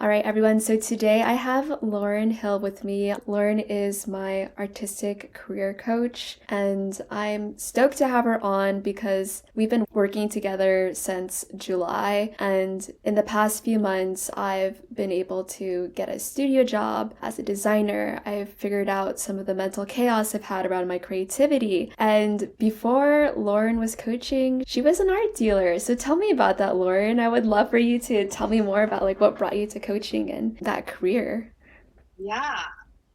All right, everyone. So today I have Lauryn Hill with me. Lauren is my artistic career coach, and I'm stoked to have her on because we've been working together since July. And in the past few months, I've been able to get a studio job as a designer. I've figured out some of the mental chaos I've had around my creativity. And before Lauren was coaching, she was an art dealer. So tell me about that, Lauren. I would love for you to tell me more about what brought you to coaching and that career. Yeah.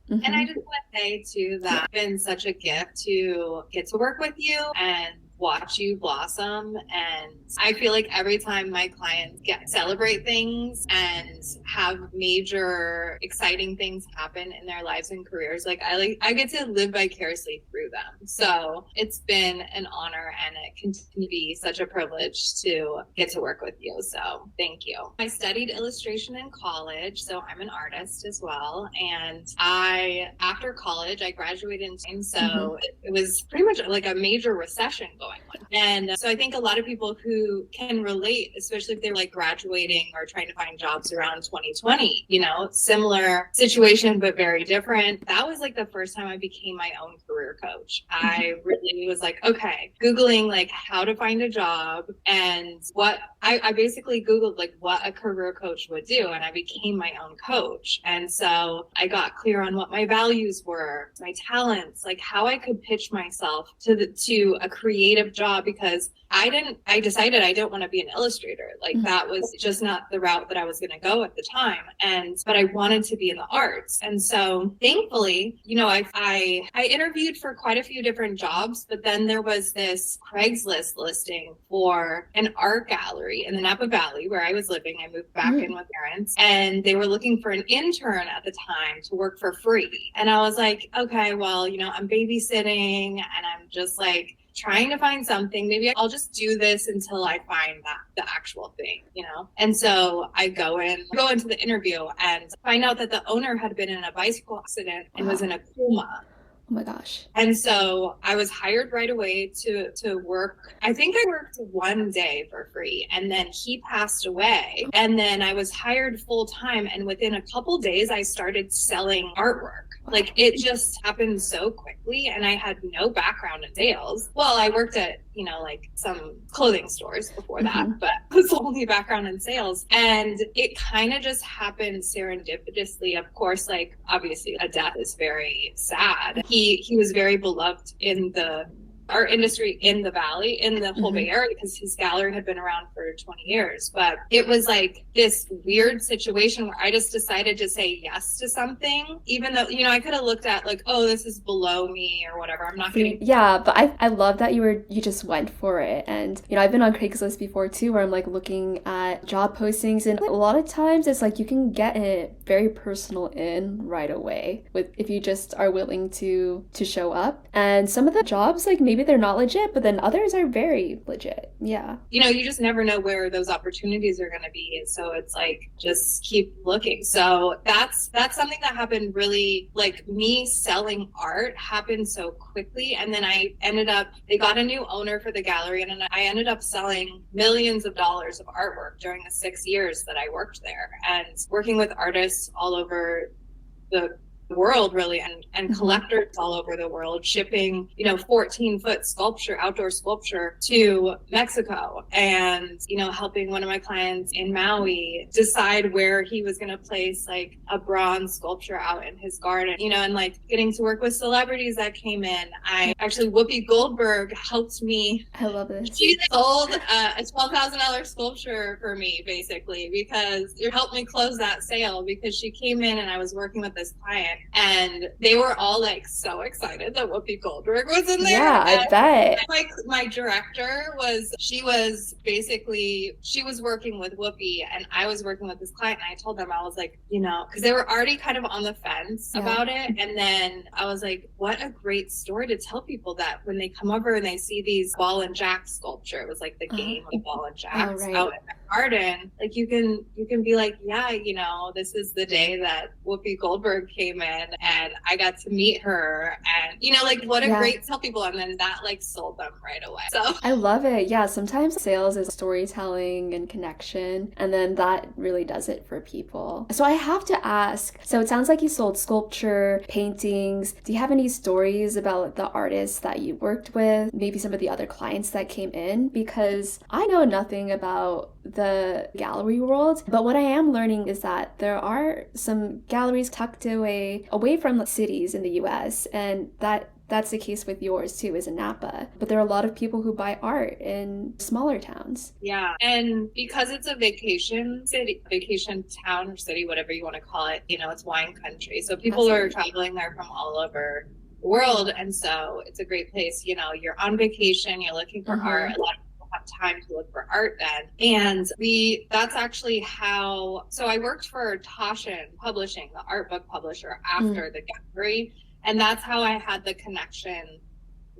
And I Mm-hmm. just want to say too that it's been such a gift to get to work with you and watch you blossom. And I feel like every time my clients celebrate things and have major exciting things happen in their lives and careers, I get to live vicariously through them. So it's been an honor, and it continues to be such a privilege to get to work with you. So thank you. I studied illustration in college, so I'm an artist as well. And after college, I graduated in time, so it was pretty much like a major recession going on. And so I think a lot of people who can relate, especially if they're like graduating or trying to find jobs around 2020, similar situation, but very different. That was like the first time I became my own career coach. I really was like, okay, Googling like how to find a job, and what I basically Googled like what a career coach would do, and I became my own coach. And so I got clear on what my values were, my talents, like how I could pitch myself to a creative job, because I decided I don't want to be an illustrator. Like that was just not the route that I was going to go at the time. But I wanted to be in the arts. And so thankfully, I interviewed for quite a few different jobs, but then there was this Craigslist listing for an art gallery in the Napa Valley where I was living. I moved back in with parents, and they were looking for an intern at the time to work for free. And I was like, okay, well, I'm babysitting and I'm just like trying to find something. Maybe I'll just do this until I find the actual thing, And so I go into the interview and find out that the owner had been in a bicycle accident and was in a coma. Oh my gosh. And so I was hired right away to work. I think I worked one day for free, and then he passed away. And then I was hired full time. And within a couple days, I started selling artwork. Like it just happened so quickly, and I had no background in sales. Well, I worked at, like some clothing stores before that, but it was only background in sales. And it kind of just happened serendipitously. Of course, like obviously a death is very sad. He was very beloved in the art industry in the Valley, in the whole Bay Area, because his gallery had been around for 20 years. But it was like this weird situation where I just decided to say yes to something, even though, I could have looked at like, oh, this is below me or whatever. I'm not getting. Yeah, but I love that you just went for it. And, I've been on Craigslist before too, where I'm like looking at job postings, and a lot of times it's like you can get it very personal in right away if you just are willing to show up. And some of the jobs, like maybe they're not legit, but then others are very legit. Yeah. You just never know where those opportunities are going to be. So it's like, just keep looking. So that's something that happened really, like me selling art happened so quickly. And then they got a new owner for the gallery, and then I ended up selling millions of dollars of artwork during the 6 years that I worked there, and working with artists all over the world really, and collectors all over the world, shipping 14-foot outdoor sculpture to Mexico, and helping one of my clients in Maui decide where he was going to place like a bronze sculpture out in his garden, and like getting to work with celebrities that came in. Whoopi Goldberg helped me. I love this. She sold a $12,000 sculpture for me, basically, because it helped me close that sale, because she came in and I was working with this client, and they were all like so excited that Whoopi Goldberg was in there. Yeah, I bet. Like my director she was working with Whoopi, and I was working with this client, and I told them, I was like, because they were already kind of on the fence about it. And then I was like, what a great story to tell people that when they come over and they see these ball and jack sculpture, it was like the game of ball and jacks out in the garden, like you can be like, yeah, this is the day that Whoopi Goldberg came woman, and I got to meet her, and like what a great tell people, and then that like sold them right away. So I love it. Yeah, sometimes sales is storytelling and connection, and then that really does it for people. So I have to ask, so it sounds like you sold sculpture, paintings. Do you have any stories about the artists that you worked with, maybe some of the other clients that came in? Because I know nothing about the gallery world, but what I am learning is that there are some galleries tucked away from cities in the US, and that's the case with yours too, is in Napa. But there are a lot of people who buy art in smaller towns. Yeah. And because it's a vacation town or city, whatever you want to call it, it's wine country. So people are traveling there from all over the world. And so it's a great place. You're on vacation, you're looking for art. A lot of people have time to look for art then. And that's actually so I worked for Taschen Publishing, the art book publisher, after the gallery. And that's how I had the connection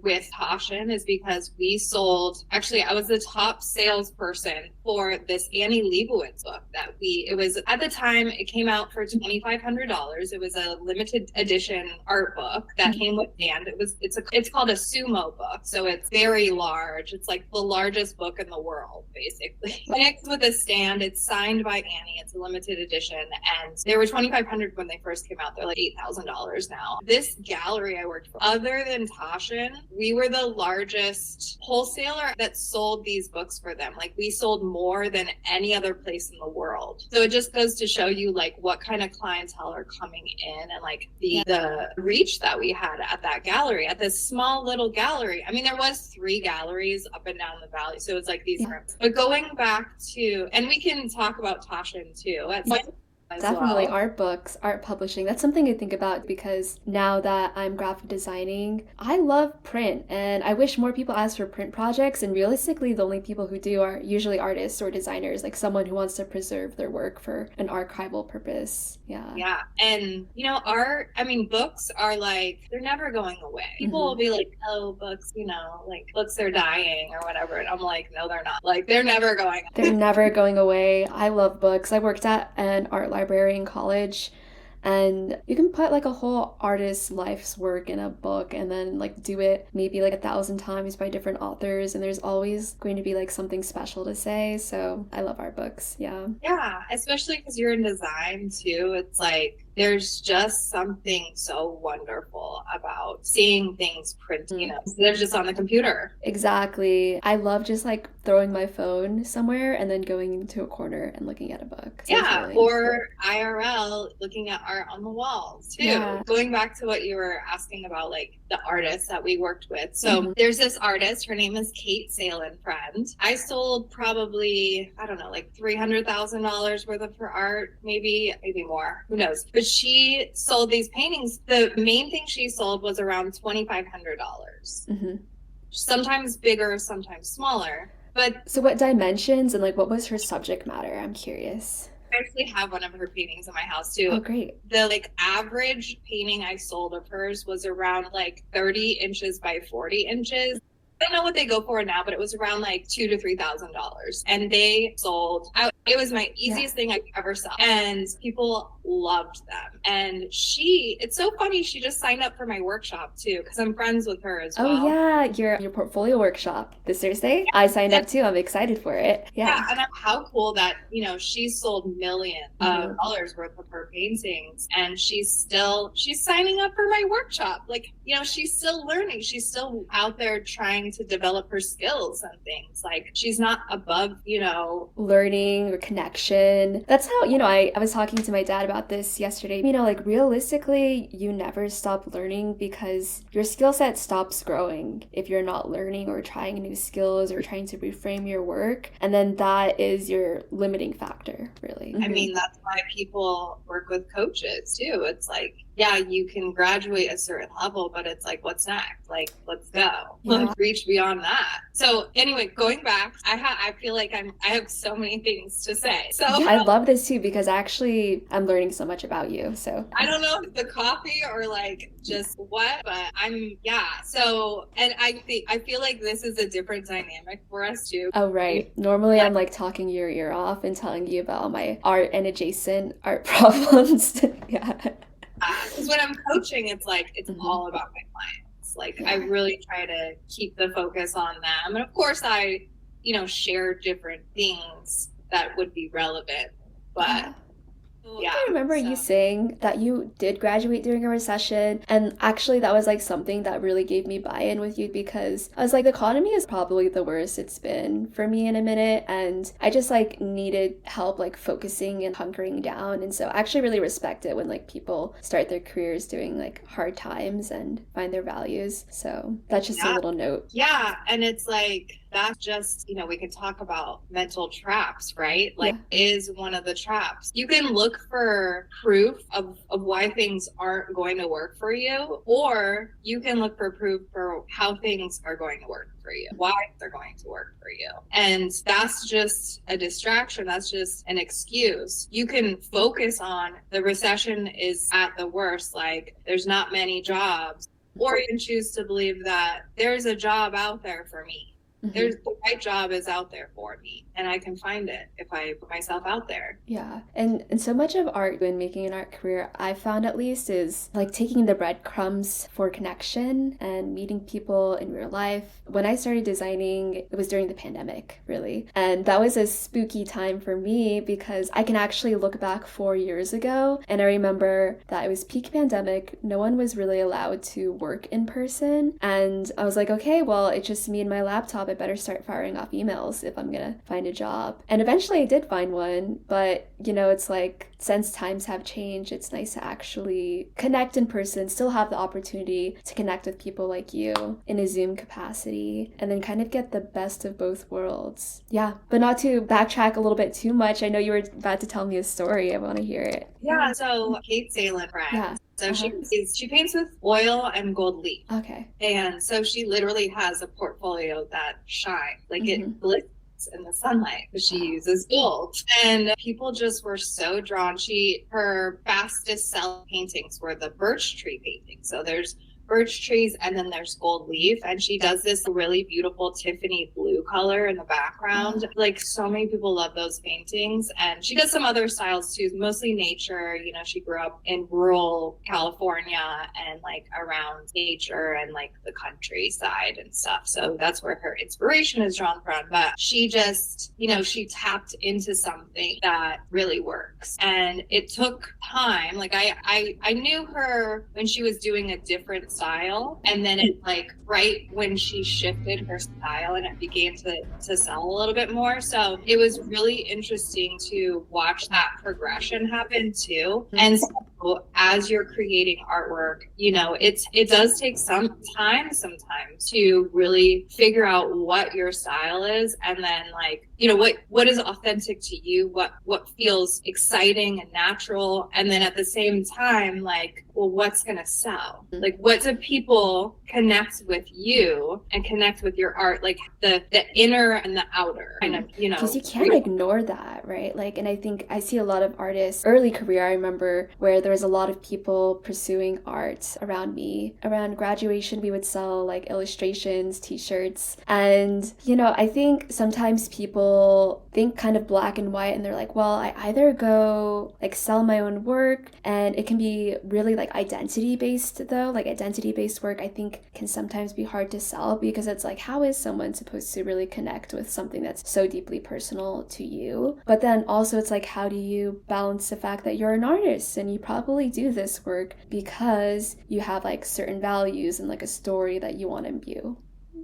with Taschen, is because I was the top salesperson for this Annie Leibovitz book it was, at the time, it came out for $2,500. It was a limited edition art book that came with band. It's called a sumo book. So it's very large. It's like the largest book in the world, basically. Next with a stand, it's signed by Annie. It's a limited edition. And they were $2,500 when they first came out. They're like $8,000 now. This gallery I worked for, other than Taschen, we were the largest wholesaler that sold these books for them. Like, we sold more than any other place in the world. So it just goes to show you like what kind of clientele are coming in, and like the reach that we had at that gallery, at this small little gallery. I mean, there was 3 galleries up and down the valley. So it's like these rooms. But going back to, and we can talk about Taschen too. Definitely art books, art publishing. That's something to think about, because now that I'm graphic designing, I love print, and I wish more people ask for print projects. And realistically, the only people who do are usually artists or designers, like someone who wants to preserve their work for an archival purpose. Yeah. And books are like, they're never going away. People will be like, oh, books, like books are dying or whatever. And I'm like, no, they're not. Like, they're never going away. They're never going away. I love books. I worked at an art library in college, and you can put like a whole artist's life's work in a book and then like do it maybe like 1,000 times by different authors, and there's always going to be like something special to say. So I love art books. Yeah, especially because you're in design too. It's like there's just something so wonderful about seeing things printed, they're just on the computer. Exactly. I love just like throwing my phone somewhere and then going into a corner and looking at a book. Or IRL, looking at art on the walls too. Going back to what you were asking about, like the artists that we worked with. So there's this artist, her name is Kate Salen Friend. I sold probably, I don't know, like $300,000 worth of her art, maybe more, who knows. But she sold these paintings. The main thing she sold was around $2,500. Sometimes bigger, sometimes smaller. But so what dimensions and like what was her subject matter? I'm curious. I actually have one of her paintings in my house too. Oh, great. The like average painting I sold of hers was around like 30 inches by 40 inches. I don't know what they go for now, but it was around like $2,000 to $3,000. And they sold out. It was my easiest thing I could ever sell. And people loved them. And it's so funny, she just signed up for my workshop too, because I'm friends with her as well. Oh yeah, your portfolio workshop this Thursday. I signed up too. I'm excited for it. Yeah. And how cool that, she sold millions of dollars worth of her paintings, and she's signing up for my workshop. Like, she's still learning. She's still out there trying to develop her skills and things. Like, she's not above, learning or connection. That's how, I was talking to my dad about this yesterday. Like realistically, you never stop learning, because your skill set stops growing if you're not learning or trying new skills or trying to reframe your work. And then that is your limiting factor, really. I mean, that's why people work with coaches too. It's like, yeah, you can graduate a certain level, but it's like, what's next? Like, let's go. Let's reach beyond that. So anyway, going back, I feel like I have so many things to say. So I love this too, because actually I'm learning so much about you. So I don't know if the coffee or like just what, but So, and I feel like this is a different dynamic for us too. Oh, right. Normally I'm like talking your ear off and telling you about all my art and adjacent art problems. Yeah. Because when I'm coaching, it's like, it's all about my clients. Like, I really try to keep the focus on them. And of course, I, share different things that would be relevant. But I remember you saying that you did graduate during a recession, and actually that was like something that really gave me buy-in with you, because I was like, the economy is probably the worst it's been for me in a minute, and I just like needed help like focusing and hunkering down. And so I actually really respect it when like people start their careers during like hard times and find their values. So that's just a little note. Yeah, and it's like, that's just, we could talk about mental traps, right? Like, is one of the traps. You can look for proof of why things aren't going to work for you, or you can look for proof for how things are going to work for you, why they're going to work for you. And that's just a distraction. That's just an excuse. You can focus on the recession is at the worst, like there's not many jobs, or you can choose to believe that there's a job out there for me. There's the right job is out there for me, and I can find it if I put myself out there. Yeah. And so much of art, when making an art career, I found at least, is like taking the breadcrumbs for connection and meeting people in real life. When I started designing, it was during the pandemic, really. And that was a spooky time for me, because I can actually look back 4 years ago, and I remember that it was peak pandemic. No one was really allowed to work in person. And I was like, okay, well, it's just me and my laptop. I better start firing off emails if I'm gonna find a job. And eventually I did find one, but it's like, since times have changed, it's nice to actually connect in person, still have the opportunity to connect with people like you in a Zoom capacity, and then kind of get the best of both worlds. Yeah, but not to backtrack a little bit too much. I know you were about to tell me a story. I want to hear it. Yeah, so Kate Salin, right? Yeah. So she paints with oil and gold leaf. Okay. And so she literally has a portfolio that shines, like it glitters in the sunlight, because she uses gold. And people just were so drawn. Her fastest selling paintings were the birch tree paintings. So there's birch trees and then there's gold leaf, and she does this really beautiful Tiffany blue color in the background. Like, so many people love those paintings. And she does some other styles too, mostly nature. She grew up in rural California and like around nature and like the countryside and stuff, so that's where her inspiration is drawn from. But she just, she tapped into something that really works, and it took time. Like, I knew her when she was doing a different style, and then it like right when she shifted her style and it began to sell a little bit more. So it was really interesting to watch that progression happen too. And so as you're creating artwork, it does take some time sometimes to really figure out what your style is, and then like, what is authentic to you, what feels exciting and natural, and then at the same time, like, well, what's gonna sell? Like, what do people connect with you and connect with your art, like the inner and the outer kind of, because you can't ignore that, right? Like, and I think I see a lot of artists early career, I remember, where there was a lot of people pursuing art around me. Around graduation, we would sell like illustrations, t-shirts, and I think sometimes people think kind of black and white, and they're like, well, I either go like sell my own work, and it can be really like identity based though. Like, identity based work, I think, can sometimes be hard to sell, because it's like, how is someone supposed to really connect with something that's so deeply personal to you? But then also it's like, how do you balance the fact that you're an artist and you probably do this work because you have like certain values and like a story that you want to imbue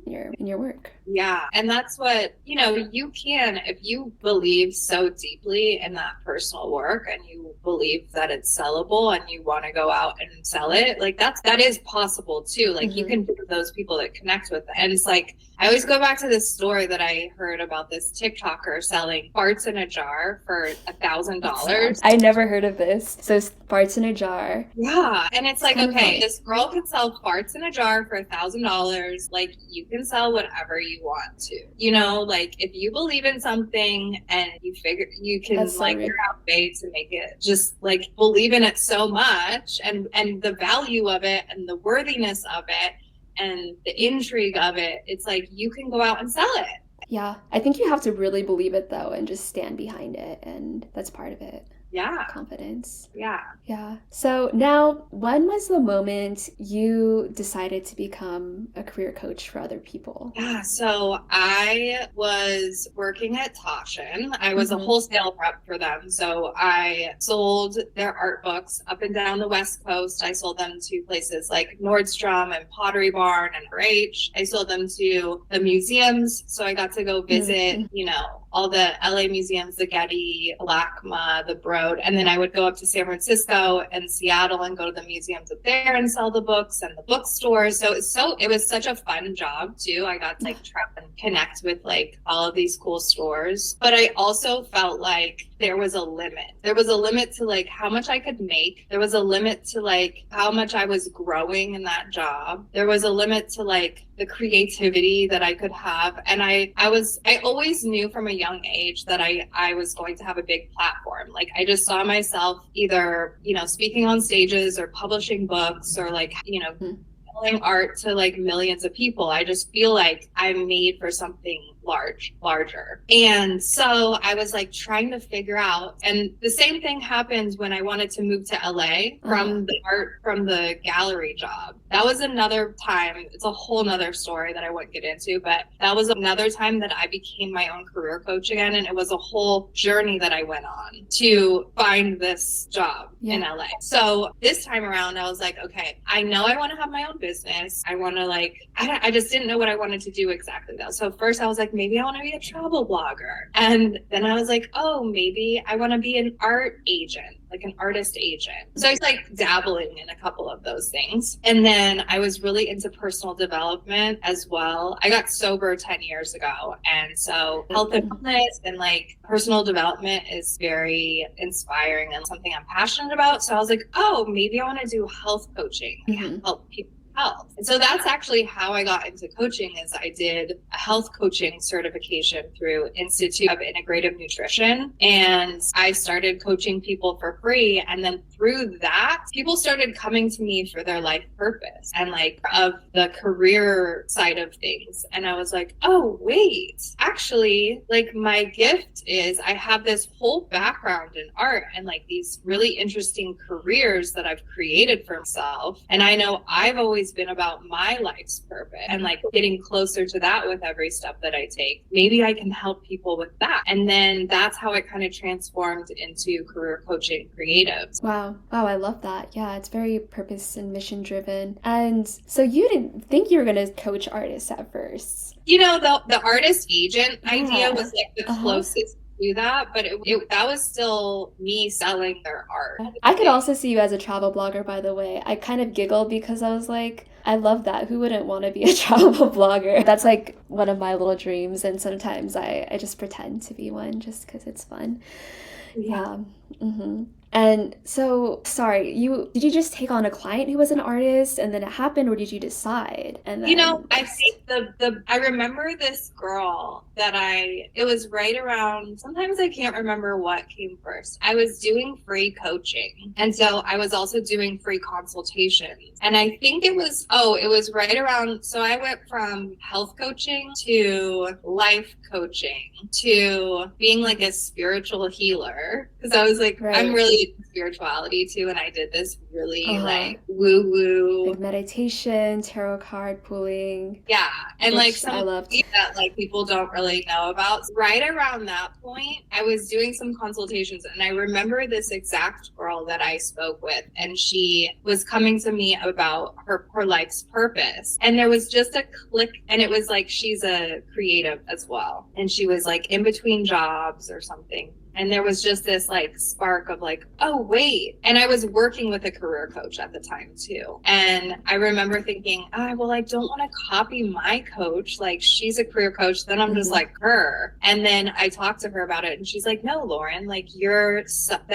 in your work? Yeah. And that's what, you can, if you believe so deeply in that personal work and you believe that it's sellable and you want to go out and sell it, like that is possible too. Like, you can pick those people that connect with it. And it's like, I always go back to this story that I heard about this TikToker selling farts in a jar for $1,000. I never heard of this. So farts in a jar. Yeah. And it's like, okay, this girl can sell farts in a jar for $1,000. Like, you can sell whatever you want to, like, if you believe in something and you figure you can figure out ways to make it, just like believe in it so much, and the value of it and the worthiness of it and the intrigue of it, it's like you can go out and sell it. Yeah, I think you have to really believe it though, and just stand behind it, and that's part of it. Yeah. confidence. Yeah. Yeah. So now, when was the moment you decided to become a career coach for other people? Yeah, so I was working at Toshin. I was a Mm-hmm. wholesale rep for them. So I sold their art books up and down the West Coast. I sold them to places like Nordstrom and Pottery Barn and RH. I sold them to the museums. So I got to go visit, Mm-hmm. all the LA museums, the Getty, LACMA, the Broad. And then I would go up to San Francisco and Seattle and go to the museums up there and sell the books and the bookstores. It was such a fun job too. I got to like try and connect with like all of these cool stores. But I also felt like there was a limit. There was a limit to like how much I could make. There was a limit to like how much I was growing in that job. There was a limit to like the creativity that I could have. And I always knew from a young age that I was going to have a big platform. Like I just saw myself either, speaking on stages or publishing books or like, selling art to like millions of people. I just feel like I'm made for something larger. And so I was like trying to figure out, and the same thing happened when I wanted to move to LA from the gallery job. That was another time. It's a whole nother story that I wouldn't get into, but that was another time that I became my own career coach again. And it was a whole journey that I went on to find this job in LA. So this time around, I was like, okay, I know I want to have my own business. I want to I just didn't know what I wanted to do exactly though. So first I was like, maybe I want to be a travel blogger. And then I was like, oh, maybe I want to be an art agent, like an artist agent. So I was like dabbling in a couple of those things. And then I was really into personal development as well. I got sober 10 years ago. And so health and wellness and like personal development is very inspiring and something I'm passionate about. So I was like, oh, maybe I want to do health coaching, help people health. And so that's actually how I got into coaching is I did a health coaching certification through Institute of Integrative Nutrition. And I started coaching people for free. And then through that, people started coming to me for their life purpose and like of the career side of things. And I was like, oh, wait, actually, like my gift is I have this whole background in art and like these really interesting careers that I've created for myself. And I know I've always been about my life's purpose and like getting closer to that with every step that I take. Maybe I can help people with that. And then that's how it kind of transformed into career coaching creatives. Wow, I love that. Yeah, it's very purpose and mission driven. And so you didn't think you were going to coach artists at first. The artist agent idea was like the closest do that, but that was still me selling their art. I could also see you as a travel blogger, by the way. I kind of giggled because I was like, I love that. Who wouldn't want to be a travel blogger? That's like one of my little dreams, and sometimes I just pretend to be one just because it's fun. Yeah. Mm-hmm. And so, sorry, did you just take on a client who was an artist and then it happened, or did you decide? And then I think I remember this girl that it was right around, sometimes I can't remember what came first. I was doing free coaching. And so I was also doing free consultations. And I think it was right around, so I went from health coaching to life coaching to being like a spiritual healer. Because I was like, I'm really into spirituality too. And I did this really like woo-woo. Like meditation, tarot card pulling. Yeah. And like I loved that like people don't really know about. Right around that point, I was doing some consultations and I remember this exact girl that I spoke with and she was coming to me about her life's purpose. And there was just a click and it was like she's a creative as well. And she was like in between jobs or something. And there was just this like spark of like, oh, wait. And I was working with a career coach at the time too. And I remember thinking, well, I don't want to copy my coach. Like she's a career coach. Then I'm just like her. And then I talked to her about it and she's like, no, Lauren, like you're such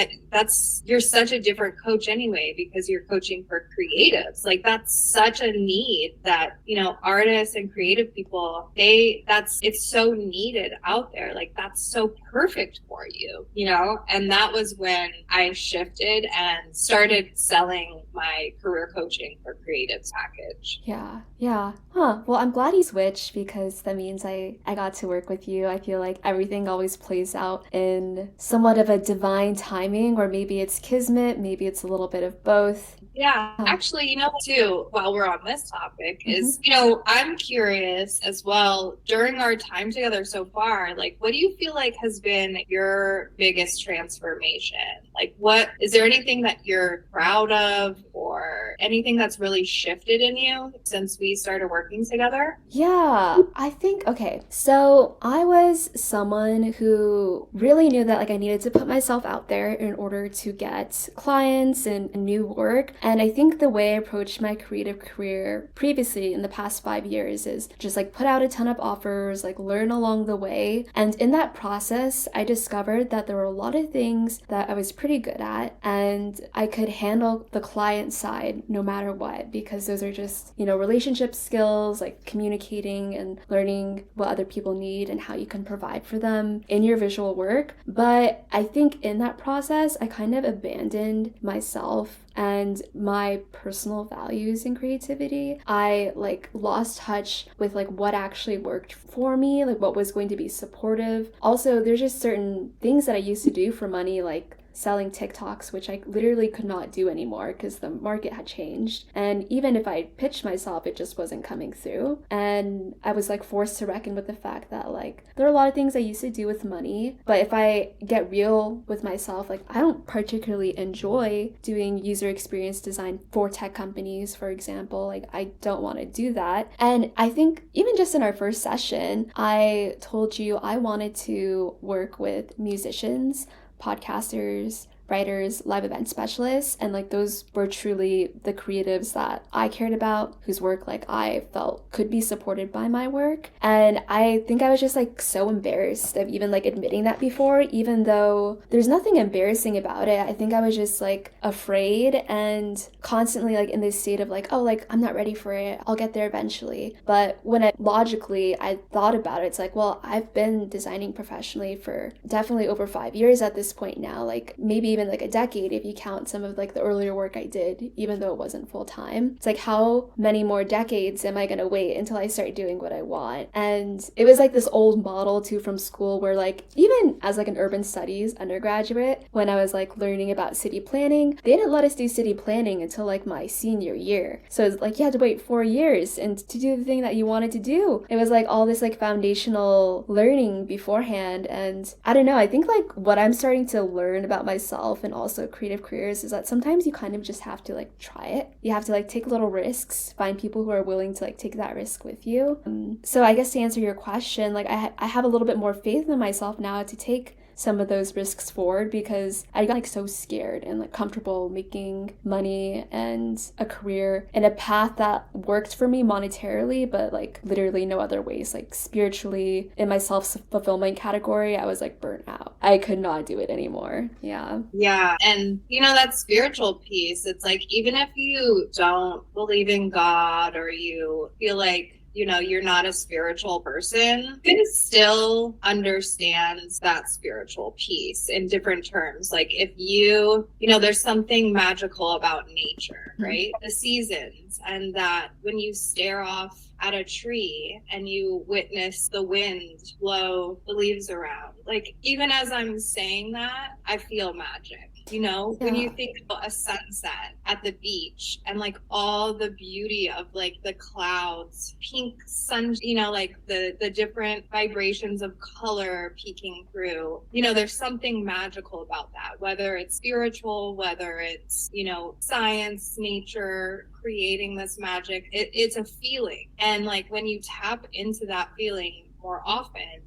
a different coach anyway, because you're coaching for creatives. Like that's such a need that, artists and creative people, it's so needed out there. Like that's so perfect for you. you, you know? And that was when I shifted and started selling my career coaching for creatives package. Yeah, yeah. Huh. Well, I'm glad you switched because that means I got to work with you. I feel like everything always plays out in somewhat of a divine timing, or maybe it's kismet, maybe it's a little bit of both. Yeah, actually, you know, too, while we're on this topic, is, you know, I'm curious as well, during our time together so far, like, what do you feel like has been your biggest transformation? Like, what is there anything that you're proud of or anything that's really shifted in you since we started working together? Yeah, I think, okay, so I was someone who really knew that like I needed to put myself out there in order to get clients and new work. And I think the way I approached my creative career previously in the past 5 years is just like put out a ton of offers, like learn along the way. And in that process, I discovered that there were a lot of things that I was pretty good at and I could handle the client side no matter what, because those are just, you know, relationship skills, like communicating and learning what other people need and how you can provide for them in your visual work. But I think in that process, I kind of abandoned myself and my personal values in creativity. I like lost touch with like what actually worked for me, like what was going to be supportive. Also, there's just certain things that I used to do for money, like selling TikToks, which I literally could not do anymore because the market had changed. And even if I pitched myself, it just wasn't coming through. And I was like forced to reckon with the fact that like there are a lot of things I used to do with money, but if I get real with myself, like I don't particularly enjoy doing user experience design for tech companies, for example. Like I don't want to do that. And I think even just in our first session, I told you I wanted to work with musicians, podcasters, writers, live event specialists, and like those were truly the creatives that I cared about, whose work like I felt could be supported by my work. And I think I was just like so embarrassed of even like admitting that before, even though there's nothing embarrassing about it. I think I was just like afraid and constantly like in this state of like, oh, like I'm not ready for it, I'll get there eventually. But when I logically I thought about it, it's like, well, I've been designing professionally for definitely over 5 years at this point now, like maybe even like a decade if you count some of like the earlier work I did, even though it wasn't full time. It's like, how many more decades am I gonna wait until I start doing what I want? And it was like this old model too from school where like even as like an urban studies undergraduate, when I was like learning about city planning, they didn't let us do city planning until like my senior year. So it's like you had to wait 4 years and to do the thing that you wanted to do. It was like all this like foundational learning beforehand. And I don't know, I think like what I'm starting to learn about myself and also creative careers is that sometimes you kind of just have to like try it. You have to like take little risks, find people who are willing to like take that risk with you. So I guess to answer your question, like I have a little bit more faith in myself now to take some of those risks forward because I got like so scared and like comfortable making money and a career in a path that worked for me monetarily, but like literally no other ways. Like spiritually, in my self-fulfillment category, I was like burnt out. I could not do it anymore. Yeah. Yeah. And you know, that spiritual piece, it's like even if you don't believe in God or you feel like, you know, you're not a spiritual person, you can still understand that spiritual piece in different terms. Like if you know, there's something magical about nature, right? The seasons, and that when you stare off at a tree and you witness the wind blow the leaves around, like even as I'm saying that, I feel magic. You know, when you think about a sunset at the beach and like all the beauty of like the clouds, pink sun, you know, like the different vibrations of color peeking through, you know, there's something magical about that, whether it's spiritual, whether it's, you know, science, nature, creating this magic, it's a feeling. And like when you tap into that feeling more often,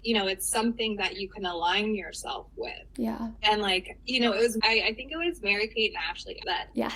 you know, it's something that you can align yourself with. Yeah. And like, you know, it was, I think it was Mary Kate and Ashley that Yeah.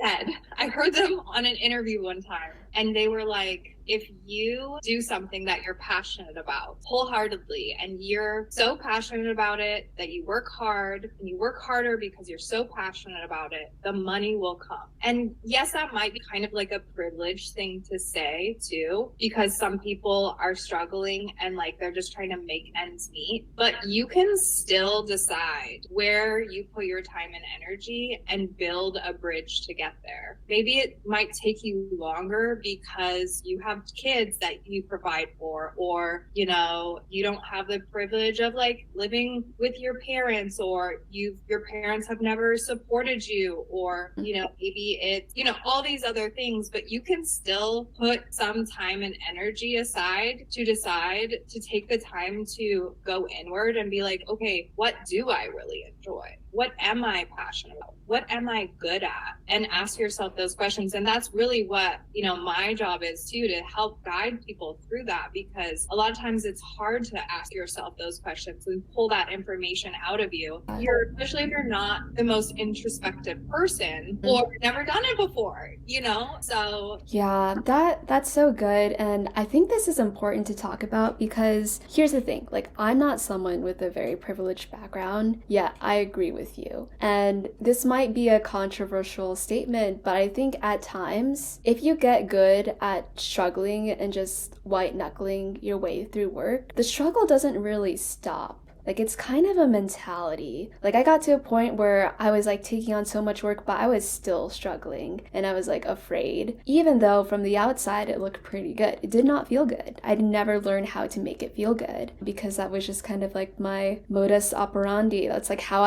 said, I heard them on an interview one time and they were like, if you do something that you're passionate about wholeheartedly, and you're so passionate about it that you work hard, and you work harder because you're so passionate about it, the money will come. And yes, that might be kind of like a privileged thing to say too, because some people are struggling and like they're just trying to make ends meet, but you can still decide where you put your time and energy and build a bridge to get there. Maybe it might take you longer because you have kids that you provide for, or you don't have the privilege of like living with your parents, or your parents have never supported you, or maybe it's all these other things, but you can still put some time and energy aside to decide to take the time to go inward and be like, okay, what do I really enjoy? What am I passionate about? What am I good at? And ask yourself those questions. And that's really what, my job is too, to help guide people through that, because a lot of times it's hard to ask yourself those questions and pull that information out of you. Especially if you're not the most introspective person or never done it before, So yeah, that's so good. And I think this is important to talk about because here's the thing, like I'm not someone with a very privileged background. Yeah, I agree with you. And this might be a controversial statement, but I think at times, if you get good at struggling and just white knuckling your way through work, the struggle doesn't really stop. Like, it's kind of a mentality. Like, I got to a point where I was like taking on so much work, but I was still struggling and I was like afraid, even though from the outside it looked pretty good. It did not feel good. I'd never learned how to make it feel good because that was just kind of like my modus operandi. That's like how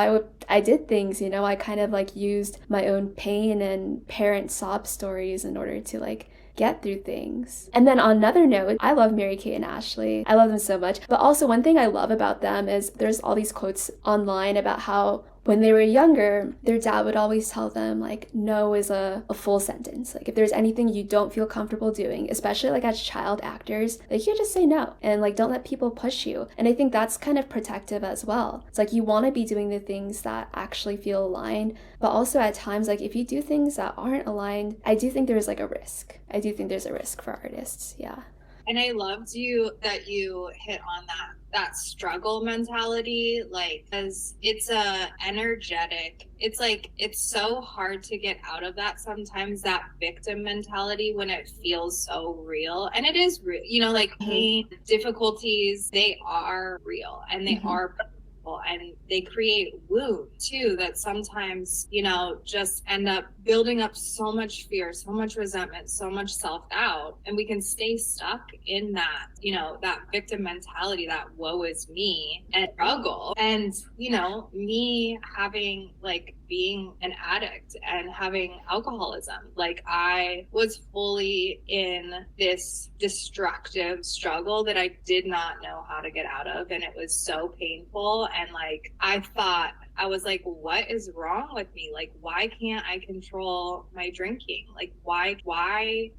I did things, I kind of like used my own pain and parent sob stories in order to like get through things. And then on another note, I love Mary-Kate and Ashley. I love them so much. But also one thing I love about them is there's all these quotes online about how when they were younger, their dad would always tell them, like, no is a full sentence. Like, if there's anything you don't feel comfortable doing, especially, like, as child actors, like, you just say no. And, like, don't let people push you. And I think that's kind of protective as well. It's like, you want to be doing the things that actually feel aligned. But also at times, like, if you do things that aren't aligned, I do think there's, like, a risk. I do think there's a risk for artists. Yeah. And I loved that you hit on that struggle mentality, like, because it's energetic. It's like, it's so hard to get out of that sometimes, that victim mentality, when it feels so real. And it is real, like pain, difficulties, they are real and they are and they create wounds too that sometimes just end up building up so much fear, so much resentment, so much self-doubt, and we can stay stuck in that that victim mentality, that woe is me and struggle. And me having like being an addict and having alcoholism, like I was fully in this destructive struggle that I did not know how to get out of, and it was so painful. And like I was like, what is wrong with me? Like, why can't I control my drinking? Like, why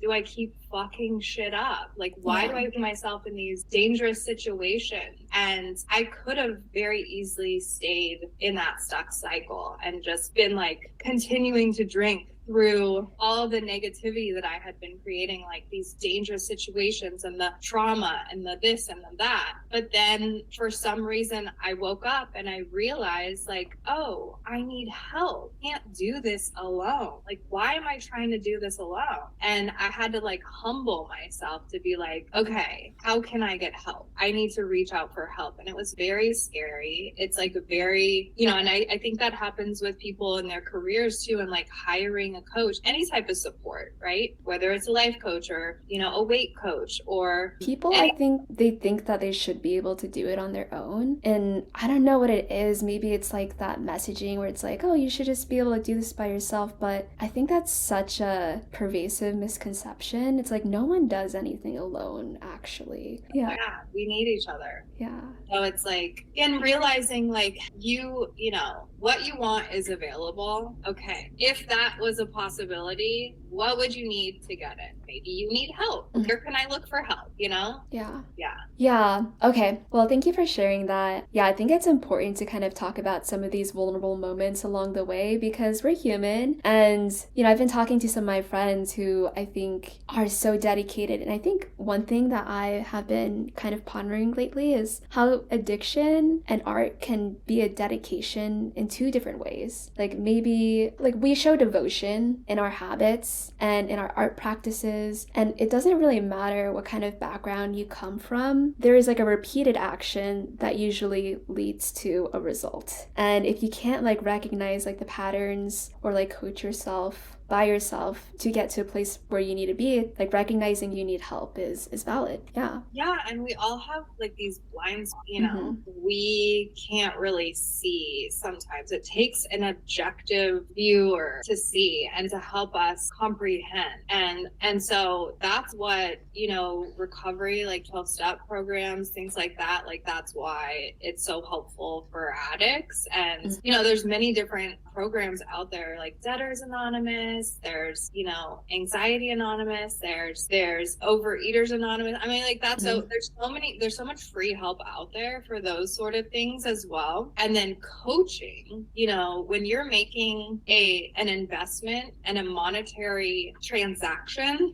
do I keep fucking shit up? Like, why do I put myself in these dangerous situations? And I could have very easily stayed in that stuck cycle and just been like continuing to drink through all the negativity that I had been creating, like these dangerous situations and the trauma and the this and the that. But then for some reason I woke up and I realized like, oh, I need help. I can't do this alone. Like, why am I trying to do this alone? And I had to like humble myself to be like, okay, how can I get help? I need to reach out for help. And it was very scary. It's like a very, and I think that happens with people in their careers too, and like hiring a coach, any type of support, right? Whether it's a life coach or, a weight coach or people, I think they think that they should be able to do it on their own. And I don't know what it is. Maybe it's like that messaging where it's like, oh, you should just be able to do this by yourself. But I think that's such a pervasive misconception. It's like no one does anything alone, actually. Yeah, we need each other. Yeah. So it's like, and realizing like what you want is available. Okay. If that was a possibility, what would you need to get it? Maybe you need help. Where can I look for help, you know? Yeah. Yeah. Yeah. Okay. Well, thank you for sharing that. Yeah, I think it's important to kind of talk about some of these vulnerable moments along the way because we're human. And, I've been talking to some of my friends who I think are so dedicated. And I think one thing that I have been kind of pondering lately is how addiction and art can be a dedication in two different ways. Like maybe like we show devotion in our habits and in our art practices, and it doesn't really matter what kind of background you come from. There is like a repeated action that usually leads to a result. And if you can't like recognize like the patterns or like coach yourself by yourself to get to a place where you need to be, like recognizing you need help is valid. Yeah, and we all have like these blind spots, we can't really see sometimes. It takes an objective viewer to see and to help us comprehend. And so that's what, recovery, like 12-step programs, things like that, like that's why it's so helpful for addicts. And there's many different programs out there, like Debtors Anonymous, there's Anxiety Anonymous, there's Overeaters Anonymous. I mean, like that's so there's so much free help out there for those sort of things as well. And then coaching, when you're making an investment and a monetary transaction,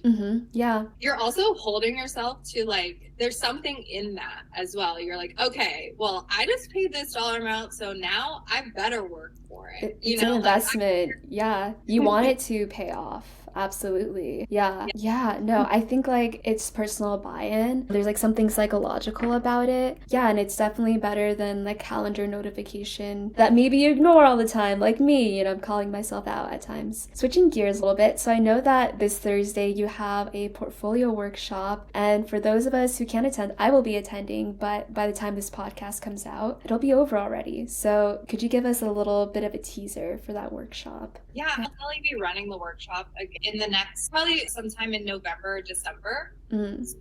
you're also holding yourself to like there's something in that as well. You're like, okay, well, I just paid this dollar amount, so now I better work for it. It's an investment. You want it to pay off. Absolutely. No, I think like it's personal buy-in. There's like something psychological about it. And it's definitely better than like calendar notification that maybe you ignore all the time, like me, I'm calling myself out at times. Switching gears a little bit. So I know that this Thursday you have a portfolio workshop, and for those of us who can't attend, I will be attending, but by the time this podcast comes out, it'll be over already. So could you give us a little bit of a teaser for that workshop? I'll probably be running the workshop in the next, probably sometime in November or December. So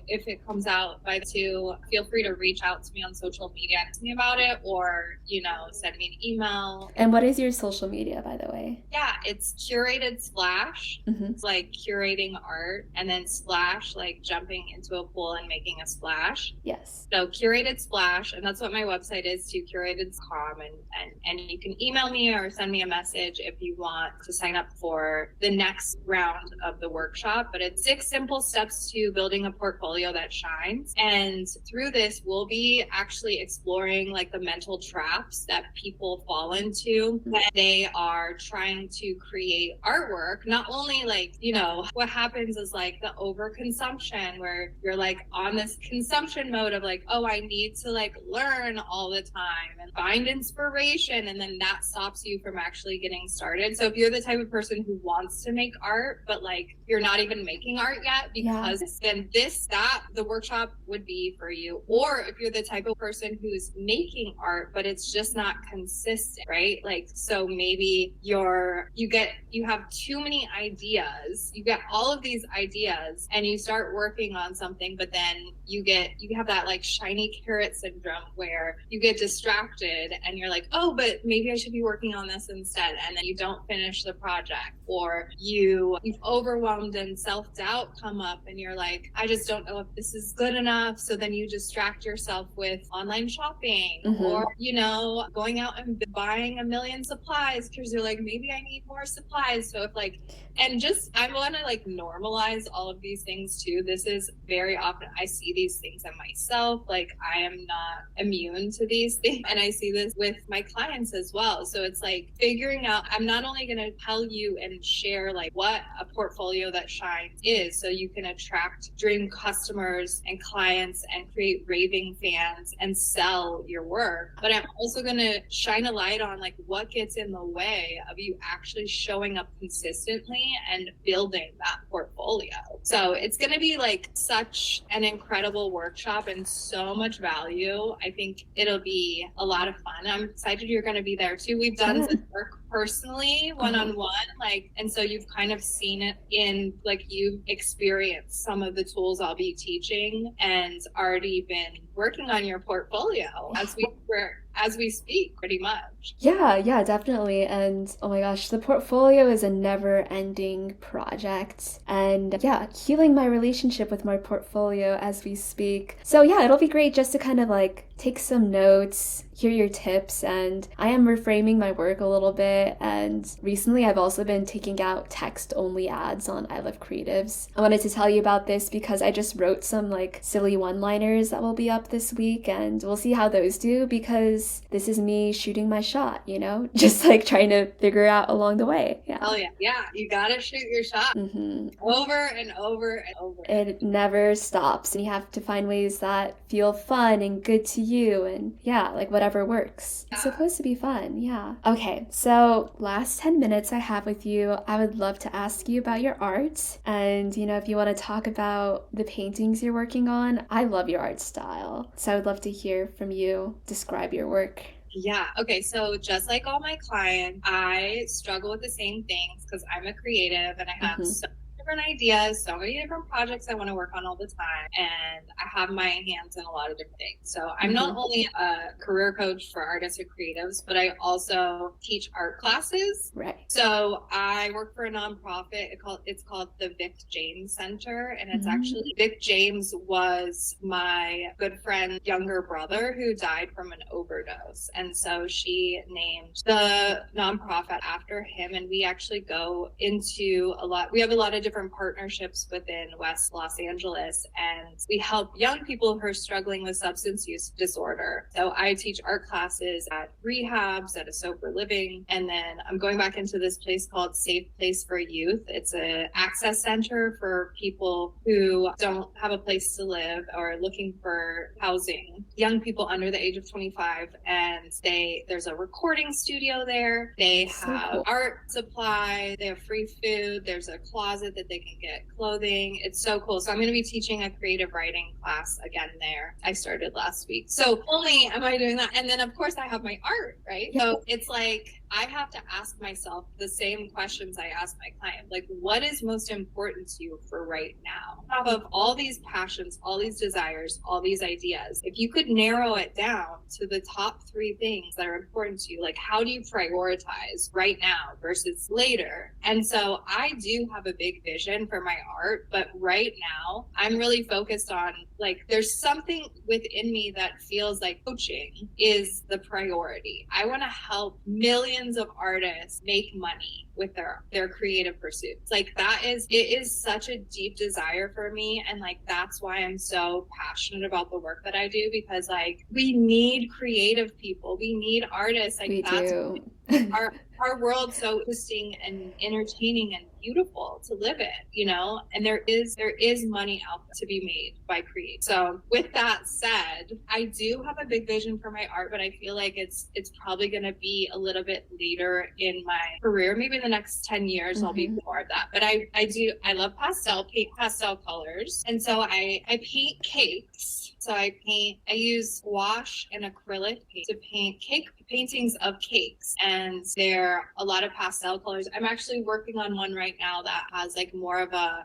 if it comes out by feel free to reach out to me on social media and ask me about it, or send me an email. And what is your social media, by the way? It's curated splash. It's like curating art, and then splash like jumping into a pool and making a splash. Yes. So curated splash, and that's what my website is too, curated.com, and you can email me or send me a message if you want to sign up for the next round of the workshop. But it's 6 simple steps to building a portfolio that shines. And through this, we'll be actually exploring like the mental traps that people fall into when they are trying to create artwork. Not only like, what happens is like the overconsumption where you're like on this consumption mode of like, oh, I need to like learn all the time and find inspiration. And then that stops you from actually getting started. So if you're the type of person who wants to make art, but like you're not even making art yet because then the workshop would be for you. Or if you're the type of person who's making art, but it's just not consistent, right? Like, so maybe you have too many ideas, you get all of these ideas and you start working on something, but then you have that like shiny carrot syndrome where you get distracted and you're like, oh, but maybe I should be working on this instead. And then you don't finish the project, or you've overwhelmed and self-doubt come up and you're like, I just don't know if this is good enough. So then you distract yourself with online shopping or, going out and buying a million supplies because you're like, maybe I need more supplies. So if like, and just, I want to like normalize all of these things too. This is very often, I see these things in myself. Like I am not immune to these things. And I see this with my clients as well. So it's like figuring out, I'm not only going to tell you and share like what a portfolio that shines is, so you can attract dream customers and clients and create raving fans and sell your work. But I'm also going to shine a light on like what gets in the way of you actually showing up consistently and building that portfolio. So it's going to be like such an incredible workshop and so much value. I think it'll be a lot of fun. I'm excited you're going to be there too. We've done this work personally, one-on-one, like, and so you've kind of seen it in like, you've experienced some of the tools I'll be teaching and already been working on your portfolio as we speak, pretty much. Yeah, definitely. And oh my gosh, the portfolio is a never-ending project. And yeah, healing my relationship with my portfolio as we speak. So yeah, it'll be great just to kind of like take some notes, hear your tips, and I am reframing my work a little bit. And recently I've also been taking out text-only ads on I Love Creatives. I wanted to tell you about this because I just wrote some like silly one-liners that will be up this week, and we'll see how those do because this is me shooting my shot, you know? Just like trying to figure out along the way. Yeah. Oh yeah. Yeah. You gotta shoot your shot over and over and over. It never stops. And you have to find ways that feel fun and good to you. And yeah, like whatever works. It's supposed to be fun. Yeah. Okay. So last 10 minutes I have with you, I would love to ask you about your art. And, you know, if you want to talk about the paintings you're working on, I love your art style. So I would love to hear from you. Describe your work. Yeah. Okay. So just like all my clients, I struggle with the same things because I'm a creative and I have so many different ideas, so many different projects I want to work on all the time. And I have my hands in a lot of different things. So I'm not only a career coach for artists or creatives, but I also teach art classes. Right. So I work for a nonprofit. It's called the Vic James Center. And it's actually, Vic James was my good friend's younger brother who died from an overdose. And so she named the nonprofit after him. And we actually go into we have a lot of different partnerships within West Los Angeles, and we help young people who are struggling with substance use disorder. So I teach art classes at rehabs, at a sober living, and then I'm going back into this place called Safe Place for Youth. It's an access center for people who don't have a place to live or looking for housing, young people under the age of 25, and there's a recording studio there. They have art supply, they have free food, there's a closet that they can get clothing. It's so cool. So I'm going to be teaching a creative writing class again there. I started last week. So only am I doing that. And then of course I have my art, right? So it's like I have to ask myself the same questions I ask my client. Like, what is most important to you for right now? Out of all these passions, all these desires, all these ideas, if you could narrow it down to the top 3 things that are important to you, like how do you prioritize right now versus later? And so I do have a big vision for my art, but right now I'm really focused on like there's something within me that feels like coaching is the priority. I want to help millions of artists make money with their creative pursuits. Like it is such a deep desire for me, and like that's why I'm so passionate about the work that I do, because like we need creative people, we need artists. Like we do. Our world's so interesting and entertaining and beautiful to live in, you know, and there is money out there to be made by create. So with that said, I do have a big vision for my art, but I feel like it's probably going to be a little bit later in my career. Maybe in the next 10 years, I'll be more of that. But I love pastel colors. And so I paint cakes. So I use gouache and acrylic paint to paint paintings of cakes, and they're a lot of pastel colors. I'm actually working on one right now that has like more of a,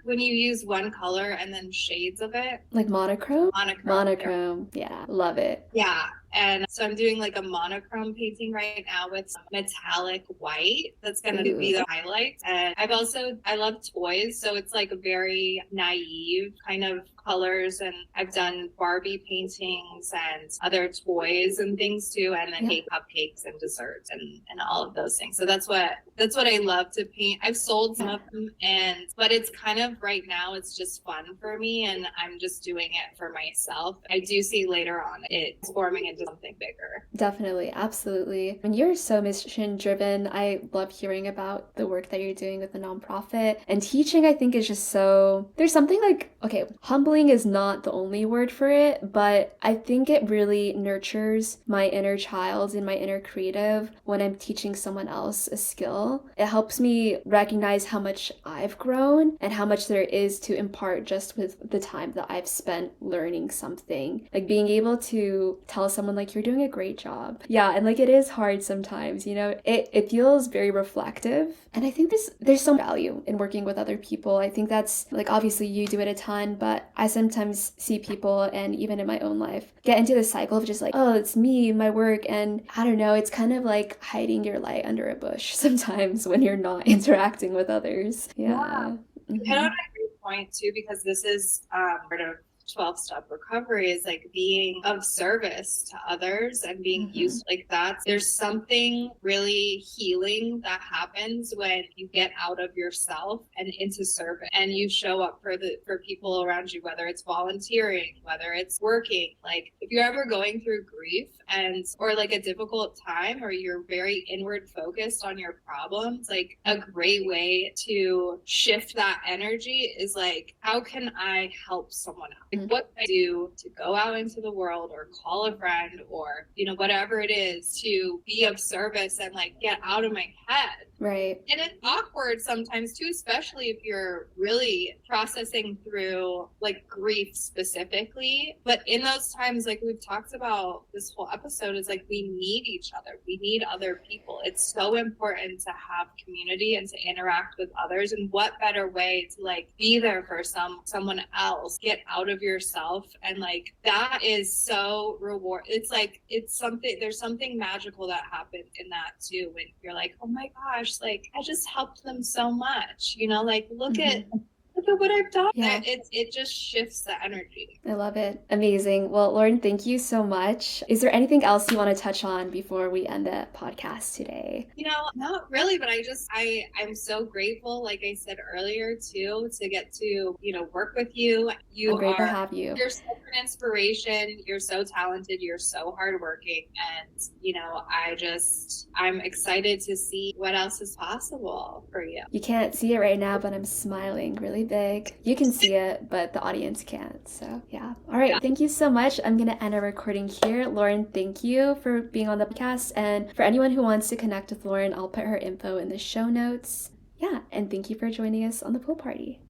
when you use one color and then shades of it? Like monochrome? Monochrome. Yeah, love it. Yeah. And so I'm doing like a monochrome painting right now with some metallic white. That's going to be the highlight. And I love toys. So it's like a very naive kind of colors. And I've done Barbie paintings and other toys and things too. And then cupcakes and desserts and all of those things. So that's what I love to paint. I've sold some of them, but it's kind of right now, it's just fun for me. And I'm just doing it for myself. I do see later on it's forming into something bigger. Definitely, absolutely. And you're so mission driven. I love hearing about the work that you're doing with the nonprofit. And teaching, I think, is just so, there's something like, okay, humbling is not the only word for it, but I think it really nurtures my inner child and my inner creative when I'm teaching someone else a skill. It helps me recognize how much I've grown and how much there is to impart just with the time that I've spent learning something. Like being able to tell someone like, you're doing a great job. Yeah, and like it is hard sometimes, you know, it feels very reflective. And I think there's some value in working with other people. I think that's like, obviously you do it a ton, but I sometimes see people, and even in my own life, get into the cycle of just like, oh, it's me, my work, and I don't know, it's kind of like hiding your light under a bush sometimes when you're not interacting with others. Yeah. You hit on a great point too, because this is part of 12-step recovery is like being of service to others and being used like that. There's something really healing that happens when you get out of yourself and into service, and you show up for people around you, whether it's volunteering, whether it's working. Like if you're ever going through grief or like a difficult time, or you're very inward focused on your problems, like a great way to shift that energy is like, how can I help someone else? Like, what I do to go out into the world or call a friend or, whatever it is, to be of service and like get out of my head. Right. And it's awkward sometimes too, especially if you're really processing through like grief specifically. But in those times, like we've talked about this whole episode, is like we need each other. We need other people. It's so important to have community and to interact with others. And what better way to like be there for someone else, get out of yourself. And like that is so it's like there's something magical that happens in that too, when you're like, oh my gosh, like I just helped them so much, like look at what I've done. Yeah. It just shifts the energy. I love it. Amazing. Well, Lauren, thank you so much. Is there anything else you want to touch on before we end the podcast today? Not really, but I'm so grateful, like I said earlier too, to get to, work with you. I'm great to have you. You're such an inspiration. You're so talented. You're so hardworking. And, I'm excited to see what else is possible for you. You can't see it right now, but I'm smiling really big. You can see it, but the audience can't. So yeah. All right. Yeah. Thank you so much. I'm going to end our recording here. Lauren, thank you for being on the podcast. And for anyone who wants to connect with Lauren, I'll put her info in the show notes. Yeah. And thank you for joining us on the pool party.